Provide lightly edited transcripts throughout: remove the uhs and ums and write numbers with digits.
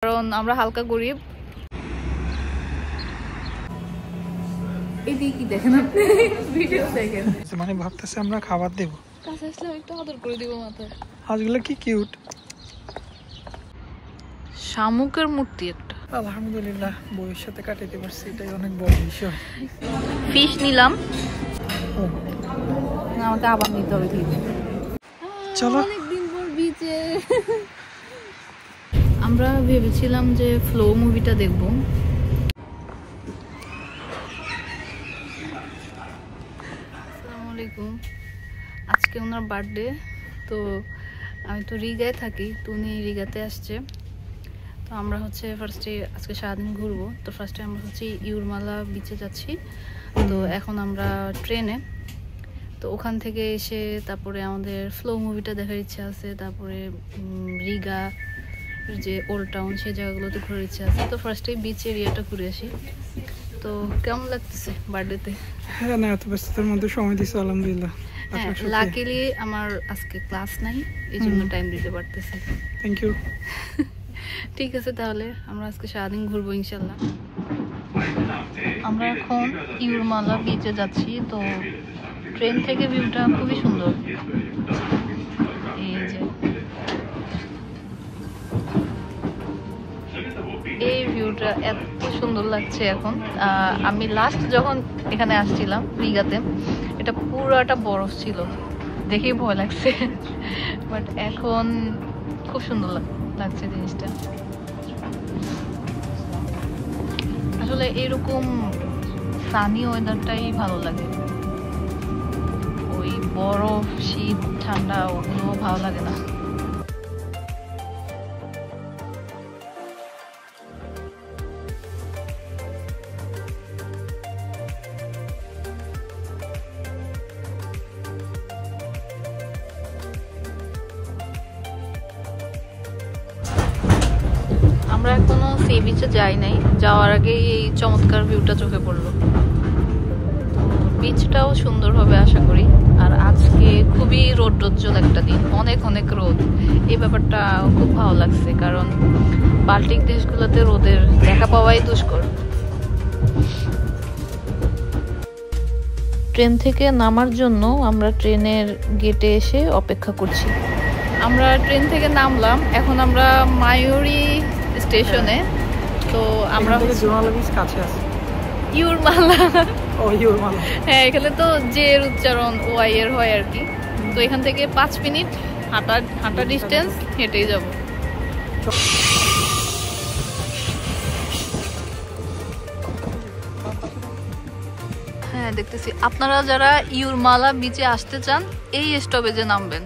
কারণ আমরা হালকা গরিব। এদিকে কি দেখেন আপনি? ভিডিও দেখেন। মানে ভাবতেছি আমরা খাবার দেব। কাছে আসলে একটু আদর করে দিব মাথায়। হাঁসগুলো কি কিউট। শামুকের মূর্তি একটা। আলহামদুলিল্লাহ বউয়ের সাথে কাটাতে পারছি, এটাই অনেক বড় বিষয়। ফিশ নিলাম, আমাকে আবার নিতে হবে। চলো অনেকদিন পর বিচে। আমরা ভেবেছিলাম যে ফ্লো মুভিটা দেখব। আসসালামু আলাইকুম। আজকে ওনার বার্থডে, তো আমি তো রিগায় থাকি, তো উনি রিগাতে আসছে। তো আমরা হচ্ছে ফার্স্টে আজকে সারাদিন ঘুরবো। তো ফার্স্টে আমরা হচ্ছে ইউরমালা বিচে যাচ্ছি। তো এখন আমরা ট্রেনে, তো ওখান থেকে এসে তারপরে আমাদের ফ্লো মুভিটা দেখার ইচ্ছা আছে। তারপরে রিগা যে ওল্ড টাউন, সেই জায়গাগুলোতে ঘুরার ইচ্ছা আছে। তো ফার্স্টে বিচ এরিয়াটা ঘুরে আসি। তো কেমন লাগতেছে বার্থডেতে? হ্যাঁ, না এত ব্যস্ততার মধ্যে সময় দিছো আলহামদুলিল্লাহ। হ্যাঁ, লাকিলি আমার আজকে ক্লাস নাই, এই জন্য টাইম দিতে পারতেছি। Thank you. ঠিক আছে, তাহলে আমরা আজকে সারাদিন ঘুরবো ইনশাল্লাহ। আমরা এখন ইউরমালা বিচে যাচ্ছি। তো ট্রেন থেকে ভিউটা খুবই সুন্দর। এই যে এই ভিউটা এত সুন্দর লাগছে এখন। আমি লাস্ট যখন এখানে আসছিলাম রিগাতে, এটা পুরাটা বরফ ছিল, দেখেই ভয় লাগছে। বাট এখন খুব সুন্দর লাগছে জিনিসটা। আসলে এরকম সানি ওয়েদারটাই ভালো লাগে। ওই বরফ, শীত, ঠান্ডা ওগুলো ভালো লাগে না। আমরা এখনো সি বিচে যাই নাই, যাওয়ার আগে এই চমৎকার ভিউটা চোখে পড়লো। বিচটাও সুন্দর হবে আশা করি। আর আজকে খুবই রৌদ্রোজ্জ্বল একটা দিন, অনেক অনেক রোদ। এই ব্যাপারটা খুব ভালো লাগছে, কারণ বাল্টিক দেশগুলোতে রোদের দেখা পাওয়াই দুষ্কর। ট্রেন থেকে নামার জন্য আমরা ট্রেনের গেটে এসে অপেক্ষা করছি। আমরা ট্রেন থেকে নামলাম, এখন আমরা মায়ুরি স্টেশনে। তো আমরা কাছে আছে ইউরমালা। ও ইউরমালা, হ্যাঁ, এখানে তো যে উচ্চারণ ওয়াই এর হয় আর কি। তো এখান থেকে 5 মিনিট হাঁটা ডিস্টেন্স, হেঁটেই যাব। হ্যাঁ, দেখতেছি আপনারা যারা ইউরমালা বিচে আসতে চান এই স্টপেজে নামবেন।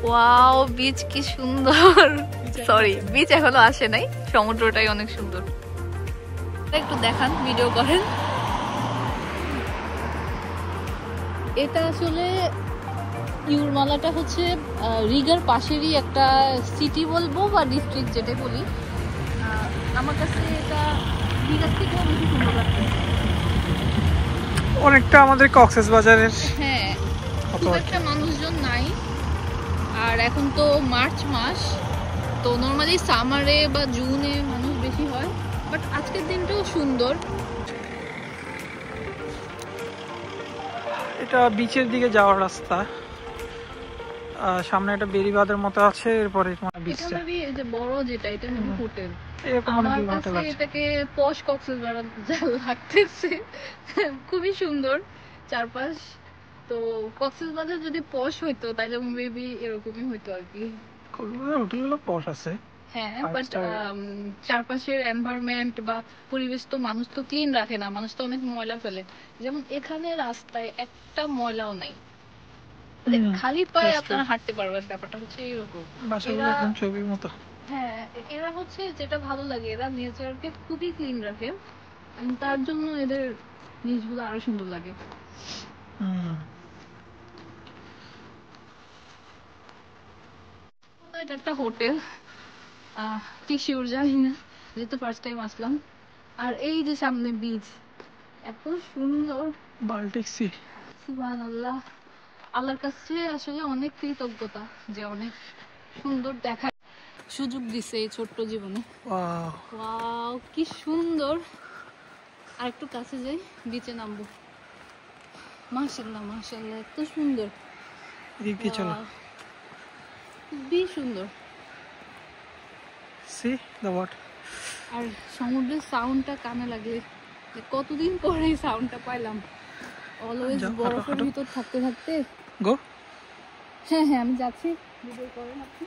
ওয়াও, বিচ কি সুন্দর। সরি, বিচ এখনো আসে নাই, সমুদ্রটাই অনেক সুন্দর। একটু দেখান, ভিডিও করেন। এটা আসলে ইউরমালাটা হচ্ছে রিগার পাশেরই একটা সিটি বলবো বা ডিস্ট্রিক্ট, যেটা বলি। আমার কাছে এটা রিগার থেকেও বেশি সুন্দর লাগছে। অনেকটা আমাদের কক্সবাজারের। হ্যাঁ, খুব একটা মানুষজন নাই। আর এখন তো মার্চ মাস, তো নর্মালি সামারে বা জুনে মানুষ বেশি হয়। বাট আজকের দিনটাও সুন্দর। এটা বিচের দিকে যাওয়ার রাস্তা। সামনে একটা বেরিবাঁধের মতো আছে, এরপরে তোমার বিচটা। এই যে বড় যেটা, এটা হলো হোটেল। এরকম আমার কাছে এটাকে পশ কক্সবাজার লাগতেছে। খুবই সুন্দর চারপাশ। তো কক্সবাজার যদি পশ হইতো তাহলে মেবি এরকমই হইতো আর কি। কক্সবাজার হোটেলগুলো পশ আছে, হ্যাঁ, বাট চারপাশের এনভায়রনমেন্ট বা পরিবেশ তো মানুষ তো ক্লিন রাখে না, মানুষ তো অনেক ময়লা ফেলে। যেমন এখানে রাস্তায় একটা ময়লাও নাই, খালি পায়ে আপনারা হাঁটতে পারবেন। ব্যাপারটা হচ্ছে এরকম। বাসাগুলো একদম ছবির মতো। হ্যাঁ, এরা হচ্ছে যেটা ভালো লাগে, এরা নেচারকে খুবই ক্লিন রাখে। তার জন্য এদের জিনিসগুলো আরো সুন্দর লাগে। এটা একটা হোটেল, ঠিক শিওর জানি না, যেহেতু ফার্স্ট টাইম আসলাম। আর এই যে সামনে বিচ, এত সুন্দর। বাল্টিক সি, সুবহানাল্লাহ। আল্লাহর কাছে আসলে অনেক কৃতজ্ঞতা যে অনেক সুন্দর দেখা। সুযোগ দিছে এই ছোট্ট জীবনে। ওয়াও ওয়াও কি সুন্দর। আর একটু কাছে যাই, বিচে নামবো। মাশাআল্লাহ মাশাআল্লাহ, এত সুন্দর। এদিক দিয়ে চলো। Wow, খুবই সুন্দর। C the watt. আর সমুদ্রের সাউন্ডটা কানে লাগলে, কতদিন পরে এই সাউন্ডটা পাইলাম। অলওয়েজ যাও, বরফের হাঁটো। ভিতর থাকতে থাকতে। গো। হ্যাঁ হ্যাঁ, আমি যাচ্ছি, ভিডিও করেন আপনি।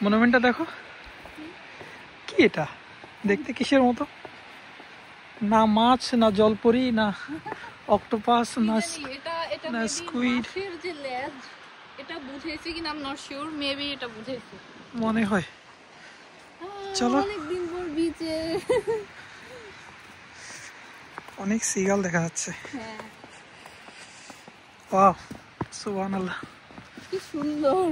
মনুমেন্টটা দেখো, কি এটা দেখতে কিসের মতো? না মাছ, না জলপরি, না অক্টোপাস, না এটা না maybe squid। মাছের যে লেজ, এটা বুঝাইছে কিনা I am not sure, maybe এটা বুঝাইছে মনে হয়। চলো। অনেকদিন পর বিচে। অনেক সিগাল দেখা যাচ্ছে। হ্যাঁ ওয়াও সুবহানাল্লাহ। কি সুন্দর।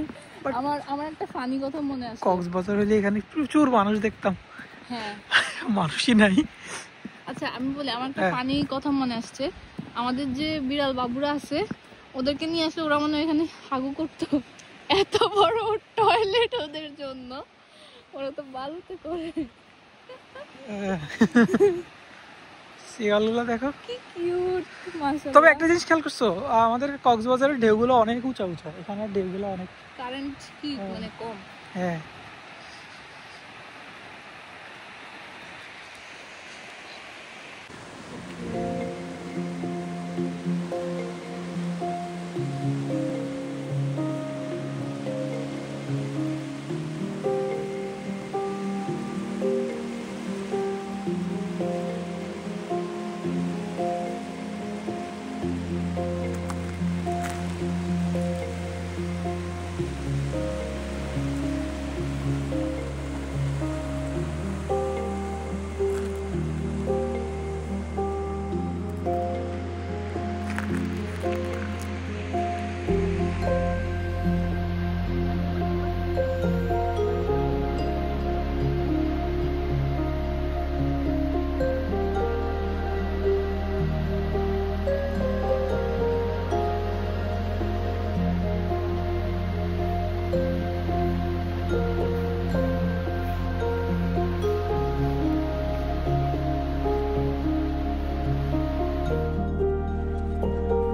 But- আমার একটা ফানি কথা মনে আছে। কক্সবাজার হলে এখানে প্রচুর মানুষ দেখতাম, হ্যাঁ মানুষই নাই। আচ্ছা আমি বলি, আমার একটা হ্যাঁ। ফানি কথা মনে আসছে। আমাদের যে বিড়াল বাবুরা আছে, ওদেরকে নিয়ে আসলে ওরা মনে হয় এখানে হাগু করতো। এত বড় টয়লেট ওদের জন্য, ওরা তো বালুতে করে। সিগালগুলো দেখো কি কিউট মাশাআল্লাহ। তবে একটা জিনিস খেয়াল করছো, আমাদের কক্সবাজারের ঢেউগুলো অনেক উঁচা উঁচা, এখানে ঢেউগুলো অনেক। কারেন্ট কি মানে কম। হ্যাঁ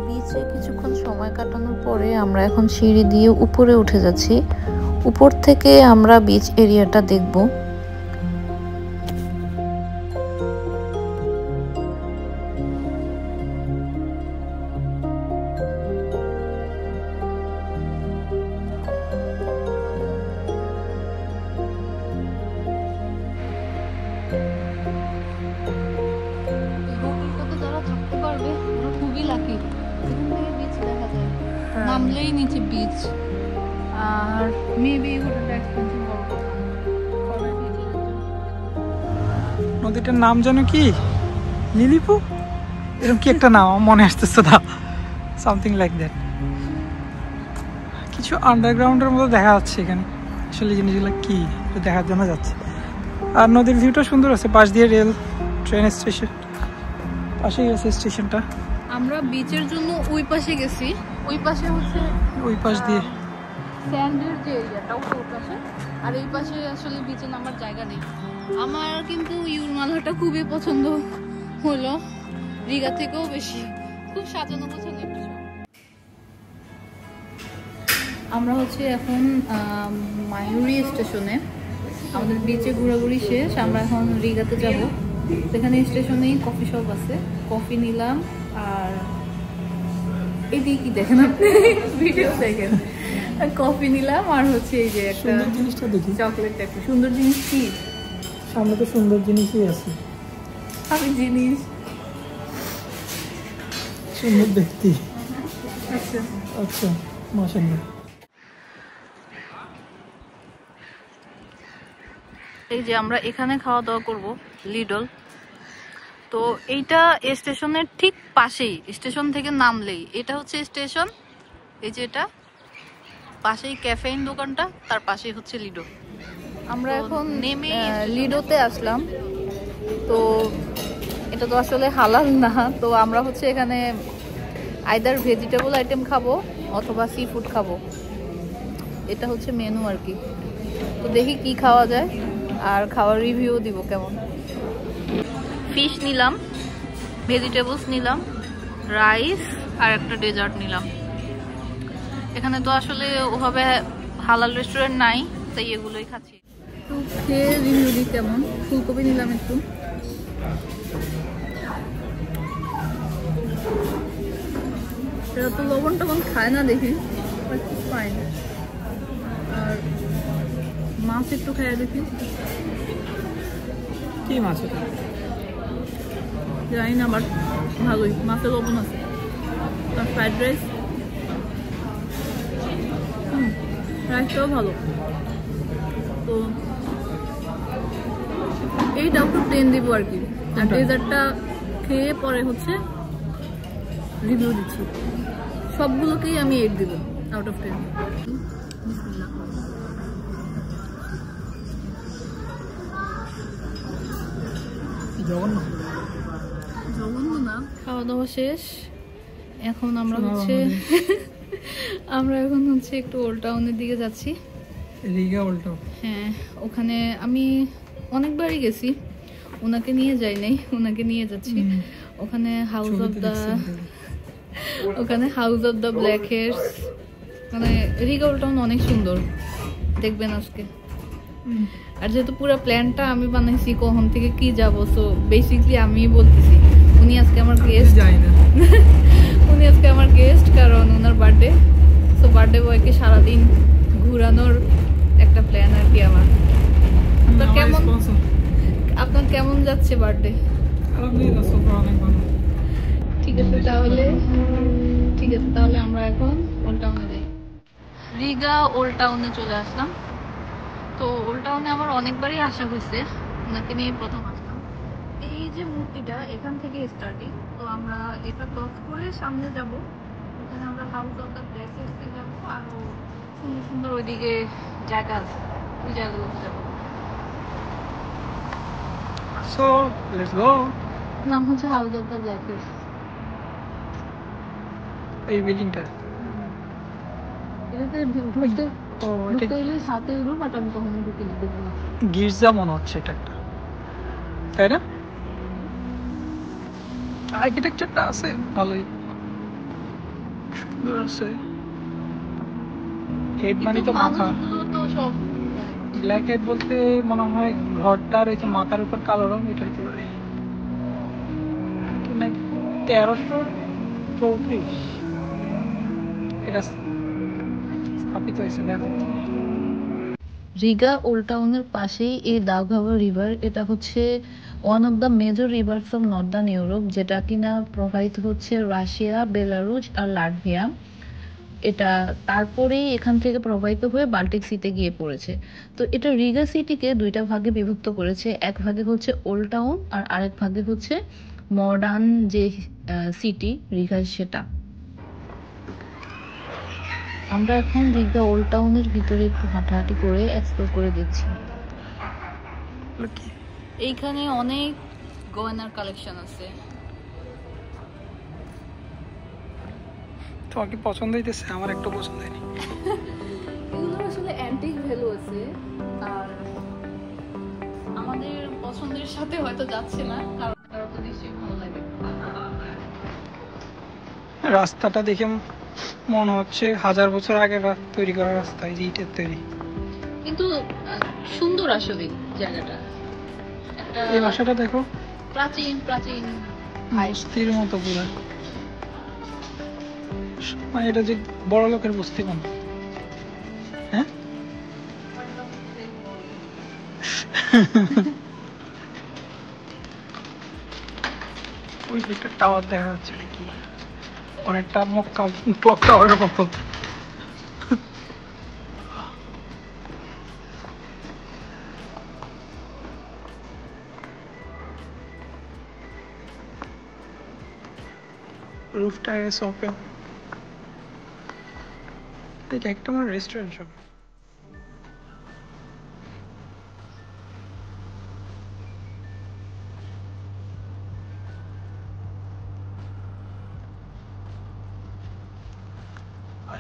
বিচে কিছুক্ষণ সময় কাটানোর পরে আমরা এখন সিঁড়ি দিয়ে উপরে উঠে যাচ্ছি। উপর থেকে আমরা বিচ এরিয়াটা দেখব। কলকাতা যারা থাকতে পারবে ওরা খুবই লাকি, এখান থেকে বিচ দেখা যায়, নামলেই নিচে বিচ। আর মেবি হোটেলটা এক্সপেন্সিভ বড় কথা। নদীটার নাম জানো কি? লিলিপু, এরকম কি একটা নাম আমার মনে আসতেছে না, সামথিং লাইক দ্যাট। কিছু আন্ডারগ্রাউন্ডের মতো দেখা যাচ্ছে এখানে, আসলে জিনিসগুলো কি এটা দেখার জন্য যাচ্ছে। আর নদীর ভিউটা সুন্দর আছে, পাশ দিয়ে রেল ট্রেন স্টেশন, পাশেই আছে স্টেশনটা। আমরা বিচের জন্য ওই পাশে গেছি, ওই পাশে হচ্ছে ওই পাশ দিয়ে স্যান্ডের যে এরিয়াটা ওই পাশে, আর এই পাশে আসলে বিচে নামার জায়গা নেই। আমার কিন্তু ইউরমালাটা খুবই পছন্দ হলো, রিগা থেকেও বেশি। খুব সাজানো গোছানো একটা শহর। আমরা হচ্ছে এখন মায়ুরি স্টেশনে, আমাদের বিচে ঘোরাঘুরি শেষ, আমরা এখন রিগাতে যাব। সেখানে স্টেশনেই কফি শপ আছে, কফি নিলাম। আর এদিকে কি দেখেন আপনি, ভিডিও দেখেন, কফি নিলাম। আর হচ্ছে এই যে একটা সুন্দর জিনিসটা দেখি, চকলেট টাইপের সুন্দর জিনিস। কি সামনে তো সুন্দর জিনিসই আছে, আমি জিনিস সুন্দর ব্যক্তি। আচ্ছা আচ্ছা মাশাআল্লাহ। এই যে আমরা এখানে খাওয়া দাওয়া করব, লিডল। তো এইটা স্টেশনের ঠিক পাশেই, স্টেশন থেকে নামলেই এটা হচ্ছে স্টেশন। এই যে এটা পাশেই ক্যাফেইন দোকানটা, তার পাশেই হচ্ছে লিডল। আমরা এখন লিডোতে আসলাম। তো এটা তো আসলে হালাল না, তো আমরা হচ্ছে এখানে আইদার ভেজিটেবল আইটেম খাবো অথবা সি ফুড খাবো, এটা হচ্ছে মেনু আর কি। তো দেখি কি খাওয়া যায় আর খাওয়ার রিভিউ দিব কেমন। ফিশ নিলাম, ভেজিটেবলস নিলাম, রাইস আর একটা ডেজার্ট নিলাম। এখানে তো আসলে ওভাবে হালাল রেস্টুরেন্ট নাই, তাই এগুলোই খাচ্ছি। একটু খেয়ে রিভিউ দিই কেমন। ফুলকপি নিলাম একটু, সেটা তো লবণ টবণ খায় না দেখি, ফাইন। আর মাছ একটু খেয়ে দেখি, কি মাছ এটা জানি না, বাট ভালোই, মাছের লবণ আছে। আর ফ্রাইড রাইস, রাইসটাও ভালো। তো এইটাও একটু 10 দিব আর কি। আর ডেজার্টটা খেয়ে পরে হচ্ছে রিভিউ দিচ্ছি। সবগুলোকেই আমি 8 দিব আউট অফ 10। জঘন্য না, খাওয়া দাওয়া শেষ। এখন আমরা হচ্ছে একটু ওল্ড টাউনের দিকে যাচ্ছি। Riga old town? হ্যাঁ, ওখানে আমি অনেকবারই গেছি, ওনাকে নিয়ে যাই নাই, ওনাকে নিয়ে যাচ্ছি। ওখানে house of the black here's, মানে রিগা ওল্ড টাউন অনেক সুন্দর, দেখবেন আজকে। আর যেহেতু পুরো প্ল্যানটা আমি বানাইছি কখন থেকে কি যাবো, সো বেসিকলি আমি বলতেছি। উনি আজকে আমার গেস্ট, কারণ ওনার বার্থডে। সো বার্থডে বয়কে সারাদিন ঘুরানোর একটা প্ল্যান আর কি আমার। আপনার কেমন যাচ্ছে বার্থডে? ঠিক আছে তাহলে আমরা এখন ওল্ড টাউনে যাই। রিগা ওল্ড টাউনে চলে আসলাম। তো ওল্ড টাউনে আমার অনেকবারই আসা হয়েছে, ওনাকে নিয়ে প্রথম আসলাম। এই যে মূর্তিটা, এখান থেকে স্টার্টিং। তো আমরা এটা ক্রস করে সামনে যাব, ওখানে আমরা হাউস অফ দ্য ব্ল্যাক হেয়ার্সে যাবো, আরো সুন্দর সুন্দর ওইদিকে জায়গা আছে, ওই জায়গাগুলোতে যাবো। So let's go. নাম হচ্ছে house of the black here's. এই বিল্ডিংটা এটাতে ঢুকতে হলে সাথে রুম, আর আমি কখনো ঢুকে দেখবো না। গির্জা মনে হচ্ছে এটা একটা, তাই না? আর্কিটেকচারটা আছে ভালোই, সুন্দর আছে। হেড মানে তো মাথা, ব্ল্যাক হেড বলতে মনে হয় ঘরটার ওই যে মাথার উপর কালো রং, এটা হতে পারে। 1334 এটা স্থাপিত হয়েছে। দেখো, রিগা ওল্ড টাউনের পাশেই এই দাউগাওয়া রিভার। এটা হচ্ছে one of the major rivers of northern Europe, যেটা কিনা প্রবাহিত হচ্ছে রাশিয়া, বেলারুস আর লাটভিয়া। এটা তারপরেই এখান থেকে প্রবাহিত হয়ে বাল্টিক সিতে গিয়ে পড়েছে। তো এটা রিগা সিটিকে দুইটা ভাগে বিভক্ত করেছে, এক ভাগে হচ্ছে ওল্ড টাউন আর আরেক ভাগে হচ্ছে মডার্ন যে সিটি রিগা, সেটা। আমরা এখন রিগা ওল্ড টাউনের ভিতরে একটু হাঁটাহাঁটি করে এক্সপ্লোর করে দেখছি। এইখানে অনেক গয়নার কালেকশন আছে। তোমার কি পছন্দ হইতেছে? আমার একটু পছন্দ হয়নি। এগুলোর আসলে অ্যান্টিক ভ্যালু আছে, আর আমাদের পছন্দের সাথে হয়তো যাচ্ছে না, কারণ তো নিশ্চয়ই ভালো লাগে। রাস্তাটা দেখে মনে হচ্ছে 1000 বছর আগে তৈরি করা রাস্তা, ইটের তৈরি, কিন্তু সুন্দর আসলে জায়গাটা। এই বাসাটা দেখো, প্রাচীন বস্তির মতো পুরো, মানে এটা যে বড় লোকের বস্তি কোন? হ্যাঁ, ওই একটা টাওয়ার দেখা যাচ্ছে, কি অনেকটা মক্কা ক্লক টাওয়ারের মতো। রুফটা is open. এটা একটা আমার রেস্টুরেন্ট সব।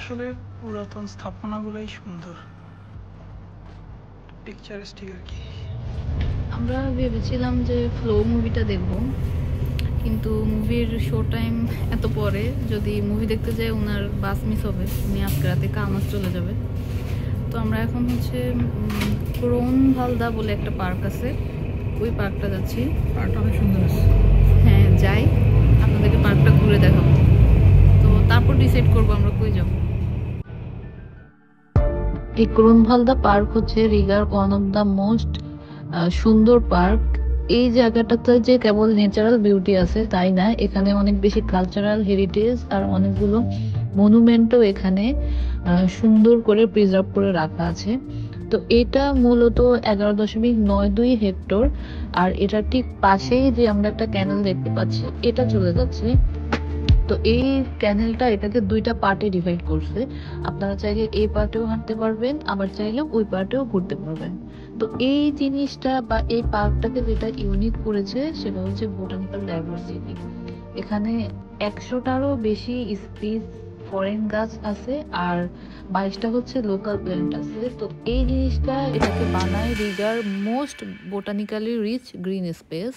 আসলে পুরাতন স্থাপনাগুলোই সুন্দর, পিকচারিস্টিক আর কি। আমরা ভেবেছিলাম যে ফ্লো মুভিটা দেখব, কিন্তু মুভির শো টাইম এত পরে, যদি মুভি দেখতে যাই ওনার বাস মিস হবে, উনি আজকে রাতে কালমাস চলে যাবে। তো আমরা এখন হচ্ছে ক্রোনভালদা বলে একটা পার্ক আছে, ওই পার্কটা যাচ্ছি। পার্কটা অনেক সুন্দর আছে। হ্যাঁ যাই, আপনাদেরকে পার্কটা ঘুরে দেখাবো, তো তারপর ডিসাইড করবো আমরা কই যাবো। এই ক্রোনভালদা পার্ক হচ্ছে Regard one of the most সুন্দর পার্ক। এই জায়গাটাতে যে কেবল ন্যাচারাল বিউটি আছে তাই না, এখানে অনেক বেশি কালচারাল হেরিটেজ আর অনেকগুলো মনুমেন্টও এখানে সুন্দর করে প্রিজার্ভ করে রাখা আছে। তো এটা মূলত 11.92 হেক্টর, আর এটা ঠিক পাশেই যে আমরা একটা ক্যানেল দেখতে পাচ্ছি এটা চলে যাচ্ছে। তো এই ক্যানেলটা এটাকে দুইটা পার্টে ডিভাইড করছে, আপনারা চাইলে এই পার্টেও হাঁটতে পারবেন, আবার চাইলে ওই পার্টেও ঘুরতে পারবেন। তো এই জিনিসটা বা এই পার্কটাকে যেটা ইউনিক করেছে সেটা হচ্ছে বোটানিক্যাল ডাইভার্সিটি। এখানে 100টারও বেশি স্পিস ফরেন গাছ আছে, আর 22টা হচ্ছে লোকাল প্ল্যান্ট আছে। তো এই জিনিসটা এটাকে বানায় রিগার most botanically rich green space.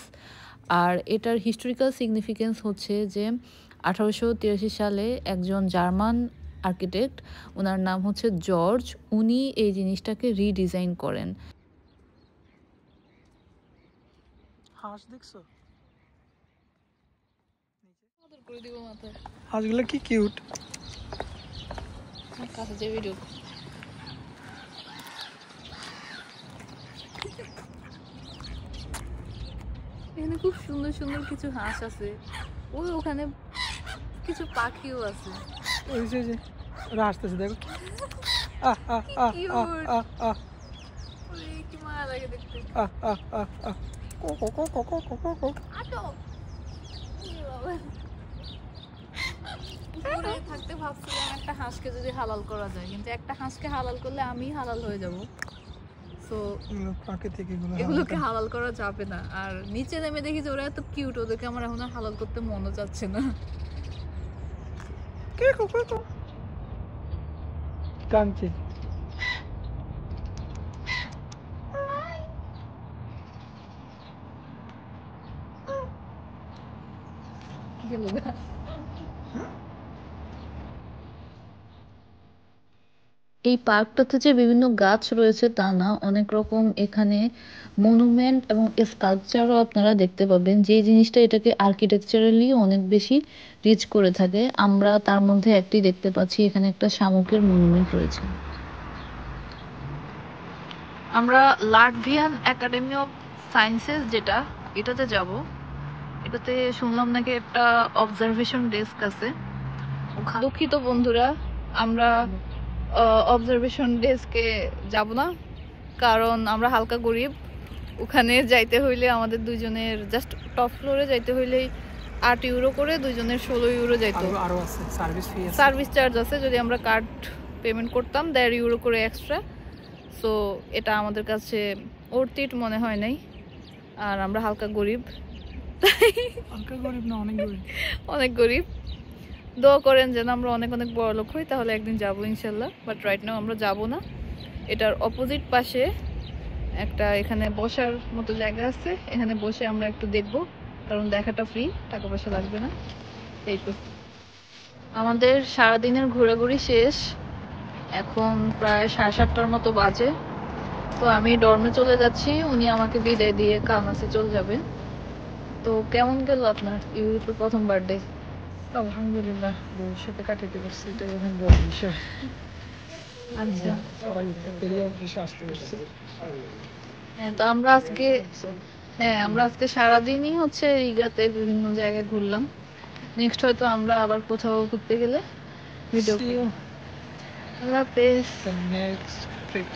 আর এটার হিস্টোরিক্যাল সিগনিফিকেন্স হচ্ছে যে 1883 সালে একজন জার্মান আর্কিটেক্ট, ওনার নাম হচ্ছে জর্জ, উনি এই জিনিসটাকে রিডিজাইন করেন। হাঁস দেখছো? করে দিব মাথায়, হাঁসগুলো কি কিউট। কাছে যে ভিডিও। এখানে খুব সুন্দর সুন্দর কিছু হাঁস আছে, ওই ওখানে কিছু পাখিও আছে। ওই যে ওরা আসতেছে দেখো। আহ আহ আহ আহ আহ আহ ওরে কি মায়া লাগে দেখতে। আহ আহ আহ আহ কো কো কো কো কো কো কো কো। আটক! ওরে বাবা। পুকুরে থাকতে ভাবছিলাম একটা হাঁসকে যদি হালাল করা যায়, কিন্তু একটা হাঁসকে হালাল করলে আমি হালাল হয়ে যাব। তো প্রাকৃতিক এগুলোকে হালাল করা যাবে না। আর নিচে নেমে দেখি যে ওরা এত কিউট, ওদেরকে আমার এখন আর হালাল করতে মনও চাচ্ছে না। কাঞ্চি এই পার্কটাতে যে বিভিন্ন গাছ রয়েছে তা না, অনেক রকম এখানে মনুমেন্ট এবং স্কাল্পচারও আপনারা দেখতে পাবেন, যে জিনিসটা এটাকে আর্কিটেকচারালি অনেক বেশি রিচ করে থাকে। আমরা তার মধ্যে একটি দেখতে পাচ্ছি, এখানে একটা শামুকের মনুমেন্ট রয়েছে। আমরা লাটভিয়ান একাডেমি অফ সায়েন্সেস যেটা, এটাতে যাব। এটাতে শুনলাম নাকি একটা অবজারভেশন ডেস্ক আছে। দুঃখিত বন্ধুরা, আমরা অবজারভেশন ডেস্কে যাব না, কারণ আমরা হালকা গরিব। ওখানে যাইতে হইলে আমাদের দুইজনের জাস্ট টপ ফ্লোরে যাইতে হইলে 8 ইউরো করে, দুইজনের 16 ইউরো যাইতো। আরো আছে সার্ভিস ফি, সার্ভিস চার্জ আছে, যদি আমরা কার্ড পেমেন্ট করতাম 1.5 ইউরো করে এক্সট্রা। সো এটা আমাদের কাছে অর্থিট মনে হয় নাই, আর আমরা হালকা গরিব। হালকা গরিব না, অনেক গরিব। অনেক গরিব। দোয়া করেন যেন আমরা অনেক অনেক বড় লোক হই, তাহলে একদিন যাবো ইনশাল্লাহ। বাট রাইট নাও আমরা যাব না। এটার অপোজিট পাশে একটা এখানে বসার মতো জায়গা আছে, এখানে বসে আমরা একটু দেখবো, কারণ দেখাটা ফ্রি, টাকা পয়সা লাগবে না। এই তো আমাদের সারাদিনের ঘোরাঘুরি শেষ, এখন প্রায় 7:30টার মতো বাজে। তো আমি ডর্মে চলে যাচ্ছি, উনি আমাকে বিদায় দিয়ে কালমাসে চলে যাবে। তো কেমন গেল আপনার ইউরোপের প্রথম বার্থডে? আলহামদুলিল্লাহ, বউর সাথে কাটাতে পারছি, এটা এখন বড় বিষয়। আচ্ছা, সবাই পেরিয়ে অফিসে আসতে পারছি। হ্যাঁ তো আমরা আজকে সারাদিনই হচ্ছে রিগাতে বিভিন্ন জায়গায় ঘুরলাম। নেক্সট হয়তো আমরা আবার কোথাও ঘুরতে গেলে ভিডিও See you আল্লাহ হাফেজ, the next trip,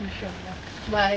inshallah. By.